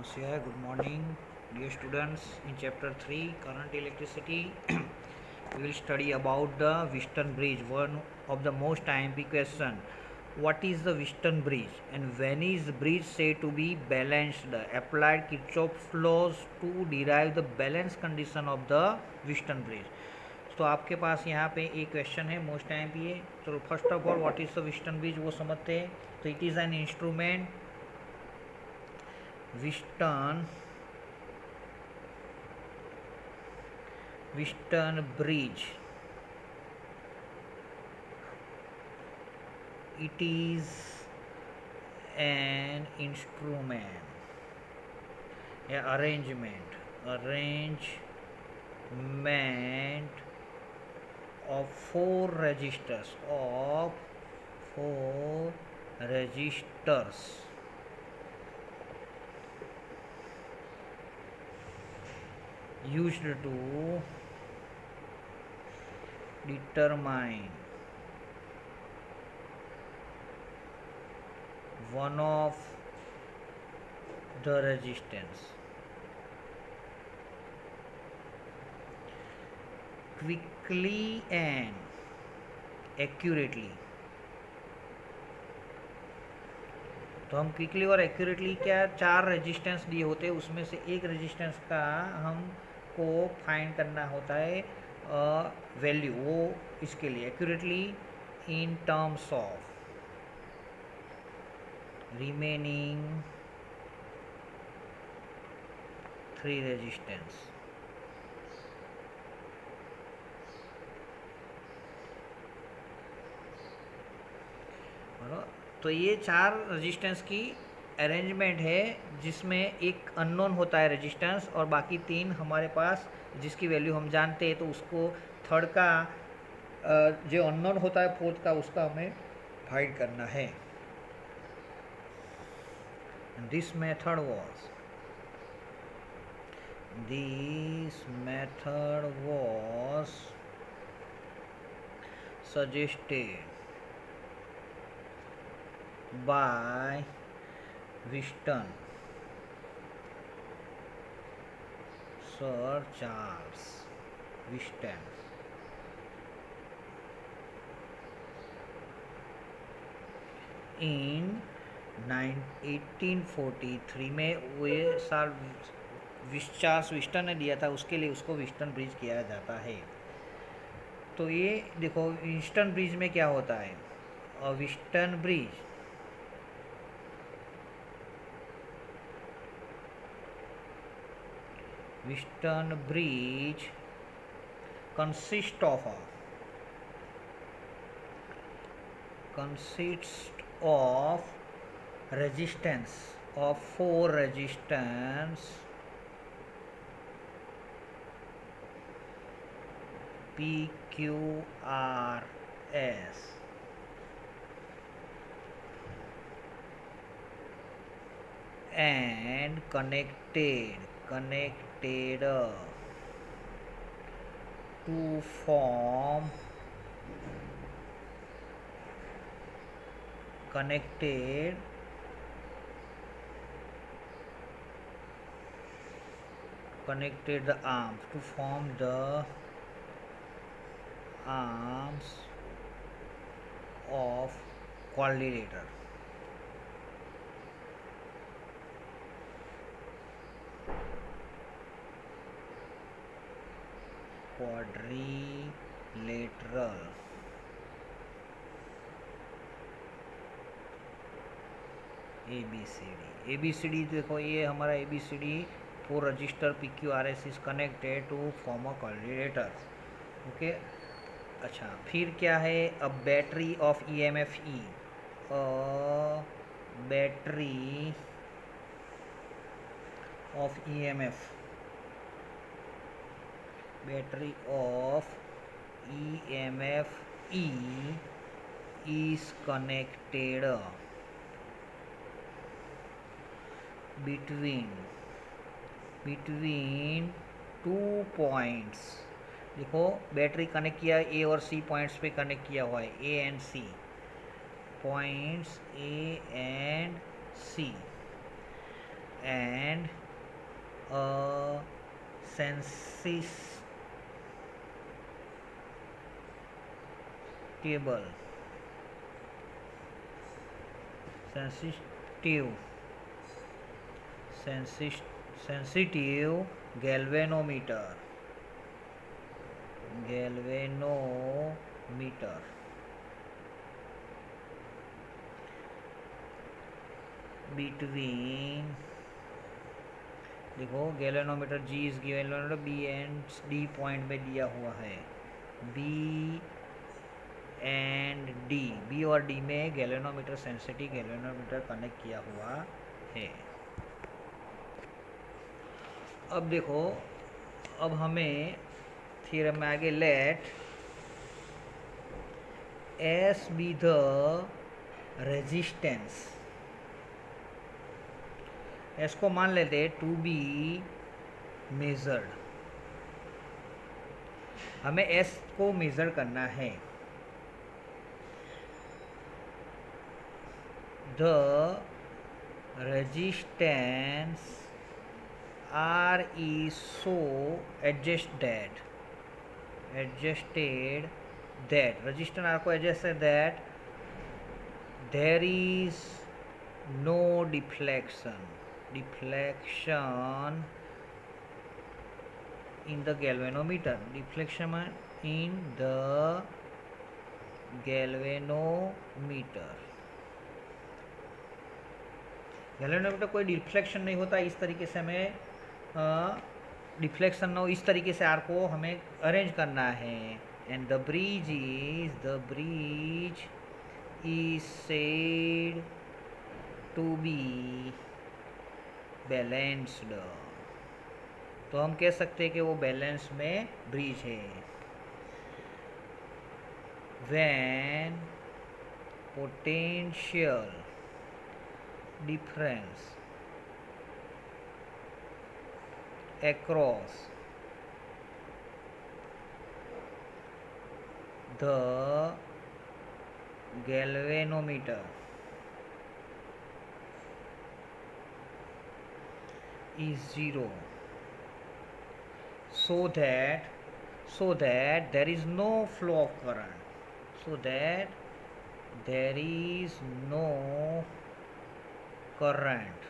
Namaste, good morning, dear students. In chapter 3, current electricity, we will study about the Western Bridge, one of the most IMP question. What is the Western Bridge and when is the bridge said to be balanced? Applied Kirchhoff's laws to derive the balance condition of the Western Bridge. तो आपके पास यहाँ पे एक question है most time पे ये. चलो first of all what is the western bridge वो समझते हैं. तो it is an instrument Western bridge. It is an instrument, arrangement of four registers used to determine one of the resistance quickly and accurately. तो हम quickly और accurately क्या चार resistance दिए होते हैं, उसमें से एक रेजिस्टेंस का हमको फाइंड करना होता है वैल्यू. वो इसके लिए accurately in terms of remaining three resistance. तो ये चार रेजिस्टेंस की अरेंजमेंट है जिसमें एक अननोन होता है रेजिस्टेंस और बाकी तीन हमारे पास जिसकी वैल्यू हम जानते हैं. तो उसको थर्ड का जो अननोन होता है फोर्थ का उसका हमें फाइंड करना है. This method was suggested by Sir Charles Weston. In 1843 में वो सर चार्ल्स विस्टन ने दिया था, उसके लिए उसको वेस्टर्न ब्रिज किया जाता है. तो ये देखो ईस्टर्न ब्रिज में क्या होता है. Western bridge consists of resistance of four resistance PQRS and connected to form connected the arms to form the arms of quadrilateral. ABCD देखो ये हमारा ABCD four register PQRS is connected to form a quadrilateral. Okay. अच्छा फिर क्या है. A battery of EMF E. Battery of EMF E is connected between 2 points. देखो battery connect किया A और C पॉइंट्स पे कनेक्ट किया हुआ है. A and C points A and C and a sensitive sensitive galvanometer between, देखो galvanometer G is galvanometer B and D point में दिया हुआ है, B एंड D, B और D में गैल्वेनोमीटर सेंसिटिव गैल्वेनोमीटर कनेक्ट किया हुआ है। अब देखो, अब हमें थ्योरम में आगे let S be the resistance, S को मान लेते टू बी मेजर्ड, हमें S को मेजर करना है। The resistance R is so adjusted that resistance R को adjust है that there is no deflection in the galvanometer, galvanometer कोई डिफ्लेक्शन नहीं होता। इस तरीके से हमें डिफ्लेक्शन न हो, इस तरीके से आर को हमें अरेंज करना है। And the bridge is said to be balanced, तो हम कह सकते हैं कि वो बैलेंस में ब्रिज है। When potential difference across the galvanometer is zero, so that there is no flow of current, current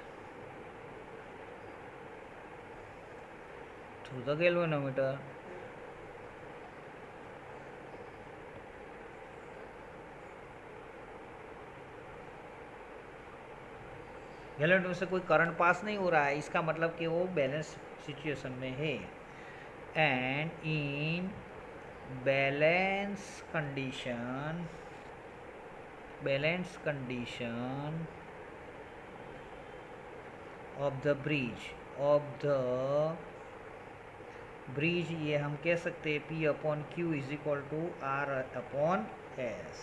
through the galvanometer। Galvanometer से कोई करंट पास नहीं हो रहा है, इसका मतलब कि वो बैलेंस सिचुएशन में है। And in balance condition of the bridge, ये हम कह सकते हैं P upon Q is equal to R upon S।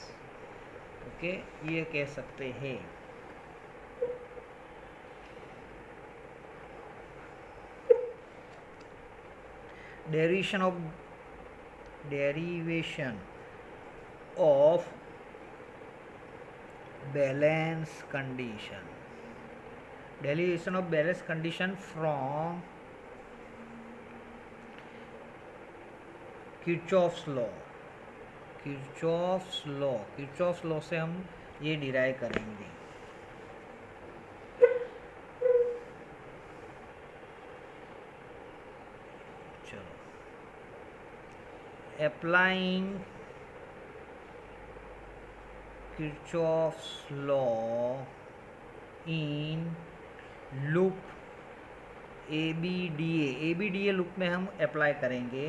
Okay, ये कह सकते हैं। Derivation of balance condition from Kirchhoff's law से हम ये डिराइव करेंगे। चलो, applying Kirchhoff's law in loop ABDA loop में हम अप्लाई करेंगे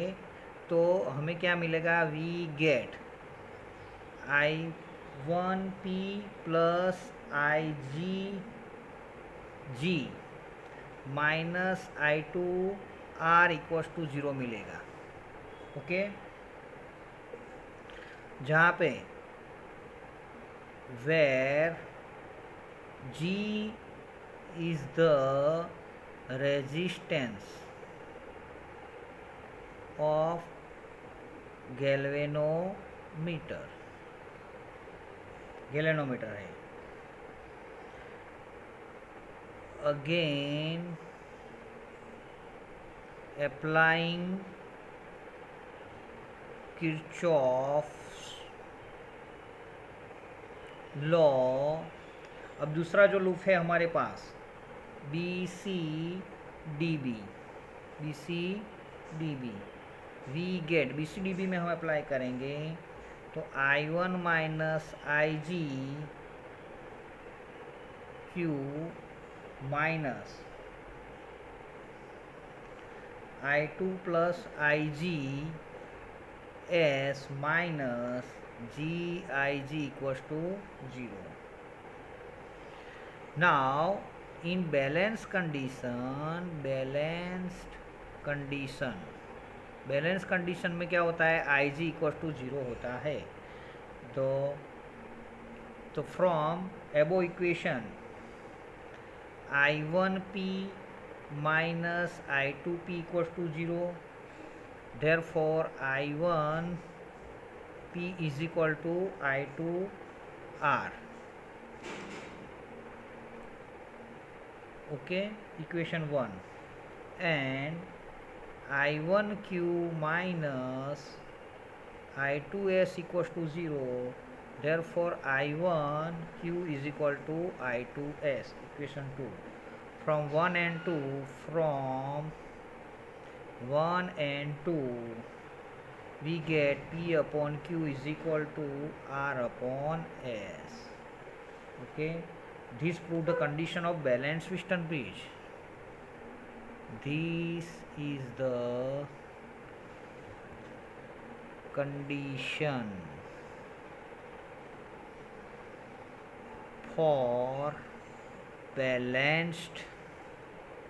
तो हमें क्या मिलेगा? We get I1P plus IG minus I2R equals to 0 मिलेगा। ओके, जहाँ पे where G is the resistance of galvanometer है। again applying Kirchhoff's law. अब दूसरा जो लूप है हमारे पास B C D B we get B C D B में हम अप्लाई करेंगे तो I1 minus I G Q minus I2 plus I G S minus G I G equals to 0. Now in balanced condition में क्या होता है आई जी equal to 0 होता है. तो from above equation I1p minus I2p equal to 0, therefore I1p is equal to I2r. Okay, equation 1. And I1q minus I2s equals to 0, therefore I1q is equal to I2s. Equation 2. From 1 and 2 we get P upon Q is equal to R upon S. Okay, this proves the condition of balanced Wheatstone bridge. This is the condition for balanced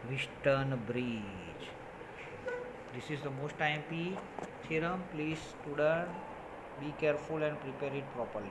Wheatstone bridge. This is the most IMP theorem. Please student be careful and prepare it properly.